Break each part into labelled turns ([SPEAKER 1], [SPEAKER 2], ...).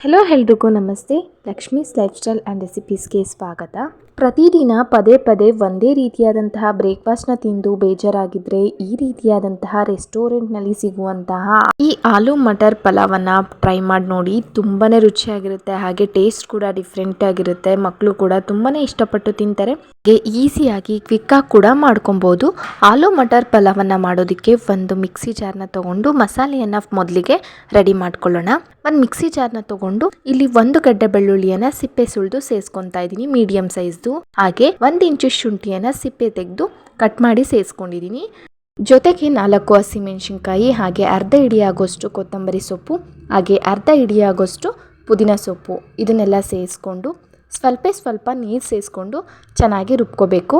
[SPEAKER 1] Hello ಎಲ್ರಿಗೂ ನಮಸ್ತೆ. Lakshmi's life style and ರೆಸಿಪೀಸ್ಗೆ ಸ್ವಾಗತ. ಪ್ರತಿದಿನ ಪದೇ ಪದೇ ಒಂದೇ ರೀತಿಯಾದಂತಹ ಬ್ರೇಕ್ಫಾಸ್ಟ್ನ ತಿಂದು ಬೇಜಾರಾಗಿದ್ದರೆ ಈ ರೀತಿಯಾದಂತಹ ರೆಸ್ಟೋರೆಂಟ್ನಲ್ಲಿ ಸಿಗುವಂತಹ ಈ ಆಲೂ ಮಟರ್ ಪಲಾವನ್ನು ಟ್ರೈ ಮಾಡಿ ನೋಡಿ. ತುಂಬಾ ರುಚಿಯಾಗಿರುತ್ತೆ, ಹಾಗೆ ಟೇಸ್ಟ್ ಕೂಡ ಡಿಫ್ರೆಂಟ್ ಆಗಿರುತ್ತೆ. ಮಕ್ಕಳು ಕೂಡ ತುಂಬಾ ಇಷ್ಟಪಟ್ಟು ತಿಂತಾರೆ. ಹಾಗೆ ಈಸಿಯಾಗಿ ಕ್ವಿಕ್ಕಾಗಿ ಕೂಡ ಮಾಡ್ಕೊಬೋದು. ಆಲೂ ಮಟರ್ ಪಲಾವನ್ನು ಮಾಡೋದಕ್ಕೆ ಒಂದು ಮಿಕ್ಸಿ ಜಾರ್ನ ತಗೊಂಡು ಮಸಾಲೆಯನ್ನು ಮೊದಲಿಗೆ ರೆಡಿ ಮಾಡ್ಕೊಳ್ಳೋಣ. ಒಂದು ಮಿಕ್ಸಿ ಜಾರ್ನ ತಗೊಂಡು ಇಲ್ಲಿ 1 ಗಡ್ಡೆ ಬೆಳ್ಳುಳ್ಳಿಯನ್ನ ಸಿಪ್ಪೆ ಸುಳಿದು ಸೇರಿಸ್ಕೊತಾ ಇದ್ದೀನಿ, ಮೀಡಿಯಂ ಸೈಜ್ದು. ಹಾಗೆ 1 ಇಂಚು ಶುಂಠಿಯನ್ನ ಸಿಪ್ಪೆ ತೆಗೆದು ಕಟ್ ಮಾಡಿ ಸೇರಿಸ್ಕೊಂಡಿದ್ದೀನಿ. ಜೊತೆಗೆ 4 ಹಸಿಮೆಣಸಿನ್ಕಾಯಿ, ಹಾಗೆ ಅರ್ಧ ಹಿಡಿಯಾಗೋಷ್ಟು ಕೊತ್ತಂಬರಿ ಸೊಪ್ಪು, ಹಾಗೆ ಅರ್ಧ ಹಿಡಿಯಾಗೋಷ್ಟು ಪುದೀನ ಸೊಪ್ಪು, ಇದನ್ನೆಲ್ಲ ಸೇರಿಸ್ಕೊಂಡು ಸ್ವಲ್ಪ ನೀರು ಸೇರಿಸ್ಕೊಂಡು ಚೆನ್ನಾಗಿ ರುಬ್ಕೋಬೇಕು.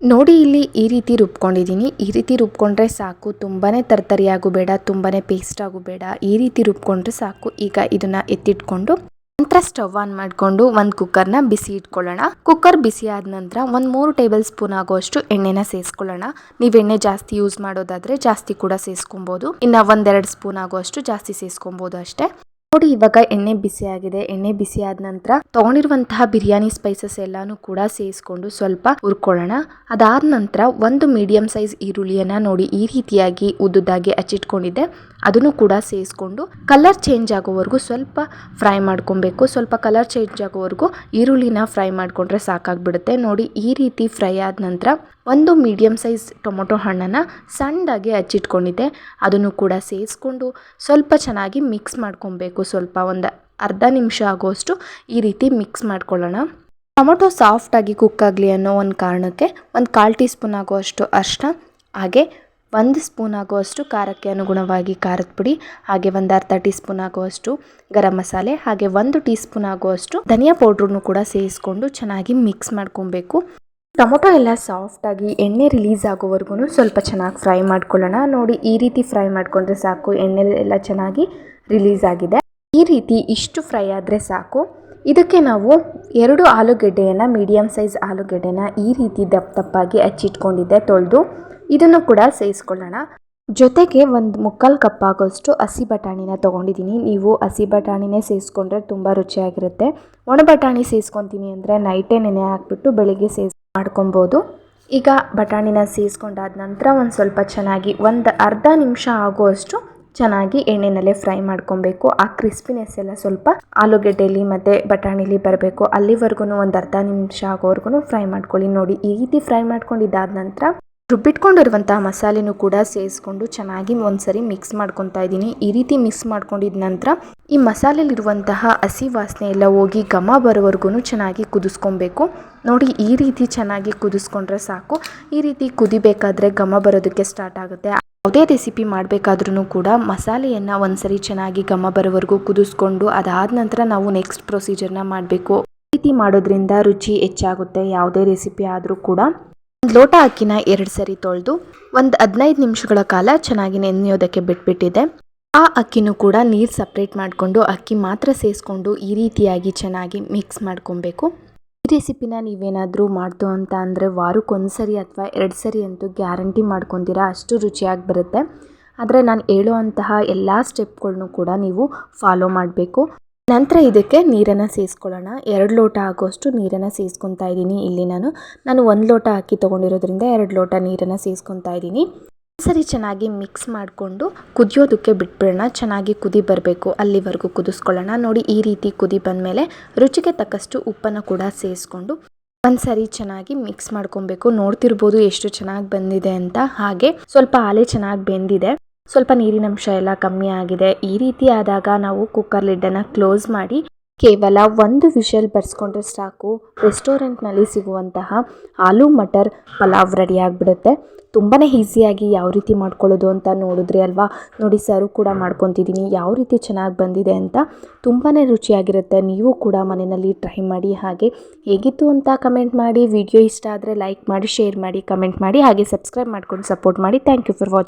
[SPEAKER 1] ನೋಡಿ, ಇಲ್ಲಿ ಈ ರೀತಿ ರುಬ್ಕೊಂಡಿದ್ದೀನಿ. ಈ ರೀತಿ ರುಬ್ಕೊಂಡ್ರೆ ಸಾಕು, ತುಂಬಾ ತರ್ತರಿಯಾಗೂ ಬೇಡ, ತುಂಬಾ ಪೇಸ್ಟ್ ಆಗು ಬೇಡ. ಈ ರೀತಿ ರುಬ್ಕೊಂಡ್ರೆ ಸಾಕು. ಈಗ ಇದನ್ನ ಎತ್ತಿಟ್ಕೊಂಡು ನಂತರ ಸ್ಟವ್ ಆನ್ ಮಾಡಿಕೊಂಡು ಒಂದು ಕುಕ್ಕರ್ನ ಬಿಸಿ ಇಟ್ಕೊಳ್ಳೋಣ. ಕುಕ್ಕರ್ ಬಿಸಿ ಆದ ನಂತರ ಒಂದು 3 ಟೇಬಲ್ ಸ್ಪೂನ್ ಆಗುವಷ್ಟು ಎಣ್ಣೆನ ಸೇರಿಸ್ಕೊಳ್ಳೋಣ. ನೀವು ಎಣ್ಣೆ ಜಾಸ್ತಿ ಯೂಸ್ ಮಾಡೋದಾದ್ರೆ ಜಾಸ್ತಿ ಕೂಡ ಸೇರಿಸ್ಕೊಬೋದು. ಇನ್ನು 1-2 ಸ್ಪೂನ್ ಆಗುವಷ್ಟು ಜಾಸ್ತಿ ಸೇರಿಸ್ಕೊಬೋದು ಅಷ್ಟೇ. ನೋಡಿ, ಇವಾಗ ಎಣ್ಣೆ ಬಿಸಿ ಆಗಿದೆ. ಎಣ್ಣೆ ಬಿಸಿ ಆದ ನಂತರ ತಗೊಂಡಿರುವಂತಹ ಬಿರಿಯಾನಿ ಸ್ಪೈಸಸ್ ಎಲ್ಲಾನು ಕೂಡ ಸೇರಿಸ್ಕೊಂಡು ಸ್ವಲ್ಪ ಹುರ್ಕೊಳ್ಳೋಣ. ಅದಾದ ನಂತರ ಒಂದು ಮೀಡಿಯಂ ಸೈಜ್ ಈರುಳ್ಳಿಯನ್ನ ನೋಡಿ ಈ ರೀತಿಯಾಗಿ ಉದ್ದುದಾಗಿ ಹಚ್ಚಿಟ್ಕೊಂಡಿದ್ದೆ, ಅದನ್ನು ಕೂಡ ಸೇರಿಸ್ಕೊಂಡು ಕಲರ್ ಚೇಂಜ್ ಆಗೋವರೆಗೂ ಸ್ವಲ್ಪ ಫ್ರೈ ಮಾಡ್ಕೊಬೇಕು. ಸ್ವಲ್ಪ ಕಲರ್ ಚೇಂಜ್ ಆಗೋವರೆಗೂ ಈರುಳ್ಳಿನ ಫ್ರೈ ಮಾಡ್ಕೊಂಡ್ರೆ ಸಾಕಾಗ್ಬಿಡುತ್ತೆ. ನೋಡಿ, ಈ ರೀತಿ ಫ್ರೈ ಆದ ನಂತರ ಒಂದು ಮೀಡಿಯಂ ಸೈಜ್ ಟೊಮೊಟೊ ಹಣ್ಣನ್ನು ಸಣ್ಣದಾಗಿ ಹಚ್ಚಿಟ್ಕೊಂಡಿದ್ದೆ, ಅದನ್ನು ಕೂಡ ಸೇರಿಸ್ಕೊಂಡು ಸ್ವಲ್ಪ ಚೆನ್ನಾಗಿ ಮಿಕ್ಸ್ ಮಾಡ್ಕೊಬೇಕು. ಸ್ವಲ್ಪ ಒಂದು ಅರ್ಧ ನಿಮಿಷ ಆಗೋಷ್ಟು ಈ ರೀತಿ ಮಿಕ್ಸ್ ಮಾಡ್ಕೊಳ್ಳೋಣ. ಟೊಮೊಟೊ ಸಾಫ್ಟಾಗಿ ಕುಕ್ ಆಗಲಿ ಅನ್ನೋ ಒಂದು ಕಾರಣಕ್ಕೆ 1/4 ಟೀ ಸ್ಪೂನ್ ಆಗುವಷ್ಟು ಅರಿಶಿನ, ಹಾಗೆ 1 ಸ್ಪೂನ್ ಆಗುವಷ್ಟು ಖಾರಕ್ಕೆ ಅನುಗುಣವಾಗಿ ಖಾರದ ಪುಡಿ, ಹಾಗೆ 1/2 ಟೀ ಸ್ಪೂನ್ ಆಗುವಷ್ಟು ಗರಂ ಮಸಾಲೆ, ಹಾಗೆ 1 ಟೀ ಸ್ಪೂನ್ ಆಗುವಷ್ಟು ಧನಿಯಾ ಪೌಡ್ರನ್ನು ಕೂಡ ಸೇರಿಸ್ಕೊಂಡು ಚೆನ್ನಾಗಿ ಮಿಕ್ಸ್ ಮಾಡ್ಕೊಬೇಕು. ಟೊಮೊಟೊ ಎಲ್ಲ ಸಾಫ್ಟಾಗಿ ಎಣ್ಣೆ ರಿಲೀಸ್ ಆಗೋವರೆಗೂ ಸ್ವಲ್ಪ ಚೆನ್ನಾಗಿ ಫ್ರೈ ಮಾಡ್ಕೊಳ್ಳೋಣ. ನೋಡಿ, ಈ ರೀತಿ ಫ್ರೈ ಮಾಡ್ಕೊಂಡ್ರೆ ಸಾಕು. ಎಣ್ಣೆ ಎಲ್ಲ ಚೆನ್ನಾಗಿ ರಿಲೀಸ್ ಆಗಿದೆ. ಈ ರೀತಿ ಇಷ್ಟು ಫ್ರೈ ಆದರೆ ಸಾಕು. ಇದಕ್ಕೆ ನಾವು 2 ಆಲೂಗೆಡ್ಡೆಯನ್ನು, ಮೀಡಿಯಂ ಸೈಜ್ ಆಲೂಗೆಡ್ಡೆನ ಈ ರೀತಿ ದಪ್ಪಾಗಿ ಹಚ್ಚಿಟ್ಕೊಂಡಿದ್ದೆ ತೊಳೆದು, ಇದನ್ನು ಕೂಡ ಸೇರಿಸ್ಕೊಳ್ಳೋಣ. ಜೊತೆಗೆ 1/4 ಕಪ್ ಆಗೋಷ್ಟು ಹಸಿ ಬಟಾಣಿನ ತೊಗೊಂಡಿದ್ದೀನಿ. ನೀವು ಹಸಿ ಬಟಾಣಿನೇ ಸೇರಿಸ್ಕೊಂಡ್ರೆ ತುಂಬ ರುಚಿಯಾಗಿರುತ್ತೆ. ಒಣ ಬಟಾಣಿ ಸೇರಿಸ್ಕೊತೀನಿ ಅಂದರೆ ನೈಟೇ ನೆನೆ ಹಾಕ್ಬಿಟ್ಟು ಬೆಳಿಗ್ಗೆ ಮಾಡ್ಕೊಬೋದು. ಈಗ ಬಟಾಣಿನ ಸೇರಿಸ್ಕೊಂಡಾದ ನಂತರ ಒಂದು ಸ್ವಲ್ಪ ಚೆನ್ನಾಗಿ ಒಂದು ಅರ್ಧ ನಿಮಿಷ ಆಗುವಷ್ಟು ಚೆನ್ನಾಗಿ ಎಣ್ಣೆನಲ್ಲೇ ಫ್ರೈ ಮಾಡ್ಕೊಬೇಕು. ಆ ಕ್ರಿಸ್ಪಿನೆಸ್ ಎಲ್ಲ ಸ್ವಲ್ಪ ಆಲೂಗೆಡ್ಡೆಯಲ್ಲಿ ಮತ್ತು ಬಟಾಣಿಲಿ ಬರಬೇಕು. ಅಲ್ಲಿವರೆಗೂ ಒಂದು ಅರ್ಧ ನಿಮಿಷ ಆಗೋವರೆಗೂ ಫ್ರೈ ಮಾಡ್ಕೊಳ್ಳಿ. ನೋಡಿ, ಈ ರೀತಿ ಫ್ರೈ ಮಾಡ್ಕೊಂಡಿದ್ದಾದ ನಂತರ ರುಬ್ಬಿಟ್ಕೊಂಡಿರುವಂಥ ಮಸಾಲೆನೂ ಕೂಡ ಸೇರಿಸ್ಕೊಂಡು ಚೆನ್ನಾಗಿ ಒಂದ್ಸರಿ ಮಿಕ್ಸ್ ಮಾಡ್ಕೊತಾ ಇದ್ದೀನಿ. ಈ ರೀತಿ ಮಿಕ್ಸ್ ಮಾಡ್ಕೊಂಡಿದ ನಂತರ ಈ ಮಸಾಲೆಯಲ್ಲಿರುವಂತಹ ಹಸಿ ವಾಸನೆ ಎಲ್ಲ ಹೋಗಿ ಘಮ ಬರೋವರೆಗೂ ಚೆನ್ನಾಗಿ ಕುದಿಸ್ಕೊಬೇಕು. ನೋಡಿ, ಈ ರೀತಿ ಚೆನ್ನಾಗಿ ಕುದಿಸ್ಕೊಂಡ್ರೆ ಸಾಕು. ಈ ರೀತಿ ಕುದಿಬೇಕಾದ್ರೆ ಘಮ ಬರೋದಕ್ಕೆ ಸ್ಟಾರ್ಟ್ ಆಗುತ್ತೆ. ಯಾವುದೇ ರೆಸಿಪಿ ಮಾಡಬೇಕಾದ್ರೂ ಕೂಡ ಮಸಾಲೆಯನ್ನು ಒಂದ್ಸರಿ ಚೆನ್ನಾಗಿ ಘಮ ಬರೋವರೆಗೂ ಕುದಿಸ್ಕೊಂಡು ಅದಾದ ನಂತರ ನಾವು ನೆಕ್ಸ್ಟ್ ಪ್ರೊಸೀಜರ್ನ ಮಾಡಬೇಕು. ಈ ರೀತಿ ಮಾಡೋದ್ರಿಂದ ರುಚಿ ಹೆಚ್ಚಾಗುತ್ತೆ. ಯಾವುದೇ ರೆಸಿಪಿ ಆದರೂ ಕೂಡ 1 ಲೋಟ ಅಕ್ಕಿನ 2 ಸರಿ ತೊಳೆದು ಒಂದು 15 ನಿಮಿಷಗಳ ಕಾಲ ಚೆನ್ನಾಗಿ ನೆನೆಯೋದಕ್ಕೆ ಬಿಟ್ಬಿಟ್ಟಿದೆ. ಆ ಅಕ್ಕಿನೂ ಕೂಡ ನೀರು ಸಪ್ರೇಟ್ ಮಾಡಿಕೊಂಡು ಅಕ್ಕಿ ಮಾತ್ರ ಸೇರಿಸ್ಕೊಂಡು ಈ ರೀತಿಯಾಗಿ ಚೆನ್ನಾಗಿ ಮಿಕ್ಸ್ ಮಾಡ್ಕೊಬೇಕು. ಈ ರೆಸಿಪಿನ ನೀವೇನಾದರೂ ಮಾಡ್ತು ಅಂತ ಅಂದರೆ ವಾರಕ್ಕೊಂದ್ಸರಿ ಅಥವಾ 2 ಸರಿ ಅಂತೂ ಗ್ಯಾರಂಟಿ ಮಾಡ್ಕೊತೀರಾ, ಅಷ್ಟು ರುಚಿಯಾಗಿ ಬರುತ್ತೆ. ಆದರೆ ನಾನು ಹೇಳುವಂತಹ ಎಲ್ಲ ಸ್ಟೆಪ್ಗಳನ್ನು ಕೂಡ ನೀವು ಫಾಲೋ ಮಾಡಬೇಕು. ನಂತರ ಇದಕ್ಕೆ ನೀರನ್ನು ಸೇರಿಸ್ಕೊಳ್ಳೋಣ. 2 ಲೋಟ ಆಗೋಷ್ಟು ನೀರನ್ನು ಸೇರಿಸ್ಕೊತಾ ಇದ್ದೀನಿ. ಇಲ್ಲಿ ನಾನು 1 ಲೋಟ ಅಕ್ಕಿ ತೊಗೊಂಡಿರೋದ್ರಿಂದ 2 ಲೋಟ ನೀರನ್ನು ಸೇರಿಸ್ಕೊತಾ ಇದ್ದೀನಿ. ಸರಿ ಚೆನ್ನಾಗಿ ಮಿಕ್ಸ್ ಮಾಡಿಕೊಂಡು ಕುದಿಯೋದಕ್ಕೆ ಬಿಟ್ಬಿಡೋಣ. ಚೆನ್ನಾಗಿ ಕುದಿ ಬರಬೇಕು, ಅಲ್ಲಿವರೆಗೂ ಕುದಿಸ್ಕೊಳ್ಳೋಣ. ನೋಡಿ, ಈ ರೀತಿ ಕುದಿ ಬಂದಮೇಲೆ ರುಚಿಗೆ ತಕ್ಕಷ್ಟು ಉಪ್ಪನ್ನು ಕೂಡ ಸೇರಿಸ್ಕೊಂಡು ಒಂದ್ಸರಿ ಚೆನ್ನಾಗಿ ಮಿಕ್ಸ್ ಮಾಡ್ಕೊಬೇಕು. ನೋಡ್ತಿರ್ಬೋದು ಎಷ್ಟು ಚೆನ್ನಾಗಿ ಬಂದಿದೆ ಅಂತ. ಹಾಗೆ ಸ್ವಲ್ಪ ಹಾಲೆ ಚೆನ್ನಾಗಿ ಬೆಂದಿದೆ, ಸ್ವಲ್ಪ ನೀರಿನಂಶ ಎಲ್ಲ ಕಮ್ಮಿ ಆಗಿದೆ. ಈ ರೀತಿ ಆದಾಗ ನಾವು ಕುಕ್ಕರ್ ಲಿಡ್ಡನ್ನು ಕ್ಲೋಸ್ ಮಾಡಿ ಕೇವಲ 1 ವಿಷಲ್ ಬರ್ಸ್ಕೊಂಡ್ರೆ ಸಾಕು. ರೆಸ್ಟೋರೆಂಟ್ನಲ್ಲಿ ಸಿಗುವಂತಹ ಆಲೂ ಮಟರ್ ಪಲಾವ್ ರೆಡಿ ಆಗಿಬಿಡುತ್ತೆ. ತುಂಬಾ ಈಸಿಯಾಗಿ ಯಾವ ರೀತಿ ಮಾಡ್ಕೊಳ್ಳೋದು ಅಂತ ನೋಡಿದ್ರಿ ಅಲ್ವಾ. ನೋಡಿ, ಸರ್ವ್ ಕೂಡ ಮಾಡ್ಕೊತಿದ್ದೀನಿ. ಯಾವ ರೀತಿ ಚೆನ್ನಾಗಿ ಬಂದಿದೆ ಅಂತ. ತುಂಬಾ ರುಚಿಯಾಗಿರುತ್ತೆ. ನೀವು ಕೂಡ ಮನೆಯಲ್ಲಿ ಟ್ರೈ ಮಾಡಿ. ಹಾಗೆ ಹೇಗಿತ್ತು ಅಂತ ಕಮೆಂಟ್ ಮಾಡಿ. ವಿಡಿಯೋ ಇಷ್ಟ ಆದರೆ ಲೈಕ್ ಮಾಡಿ, ಶೇರ್ ಮಾಡಿ, ಕಮೆಂಟ್ ಮಾಡಿ, ಹಾಗೆ ಸಬ್ಸ್ಕ್ರೈಬ್ ಮಾಡ್ಕೊಂಡು ಸಪೋರ್ಟ್ ಮಾಡಿ. Thank you for watching.